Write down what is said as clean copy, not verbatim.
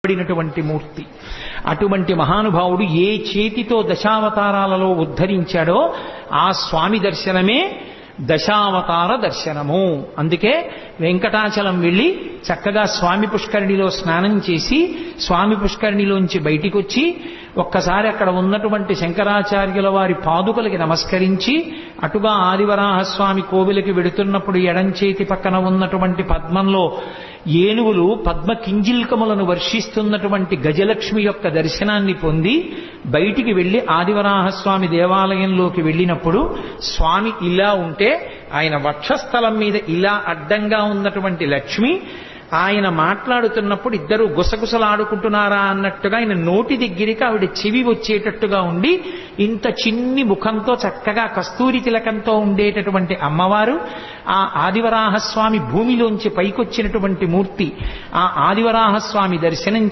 పడినటువంటి మూర్తి. అటువంటి మహానుభావుడు ఏ చేతితో దశావతారాలలో ఉద్ధరించాడో ఆ స్వామి దర్శనమే దశావతార దర్శనము. అందుకే వెంకటాచలం వెళ్ళి చక్కగా స్వామి పుష్కరిణిలో స్నానం చేసి స్వామి పుష్కరిణిలోంచి బయటికి వచ్చి ఒక్కసారి అక్కడ ఉన్నటువంటి శంకరాచార్యుల వారి పాదుకలకి నమస్కరించి అటుగా ఆదివరాహస్వామి కోవిలకి వెడుతున్నప్పుడు ఎడంచేతి పక్కన ఉన్నటువంటి పద్మంలో ఏనుగులు పద్మ కింజిల్కములను వర్షిస్తున్నటువంటి గజలక్ష్మి యొక్క దర్శనాన్ని పొంది బయటికి వెళ్లి ఆదివరాహస్వామి దేవాలయంలోకి వెళ్ళినప్పుడు స్వామి ఇలా ఉంటే ఆయన వక్షస్థలం మీద ఇలా అడ్డంగా ఉన్నటువంటి లక్ష్మి ఆయన మాట్లాడుతున్నప్పుడు ఇద్దరు గుసగుసలాడుకుంటున్నారా అన్నట్టుగా ఆయన నోటి దగ్గరికి ఆవిడ చెవి వచ్చేటట్టుగా ఉండి ఇంత చిన్ని ముఖంతో చక్కగా కస్తూరి తిలకంతో ఉండేటటువంటి అమ్మవారు ఆ ఆదివరాహస్వామి భూమిలోంచి పైకొచ్చినటువంటి మూర్తి. ఆ ఆదివరాహస్వామి దర్శనం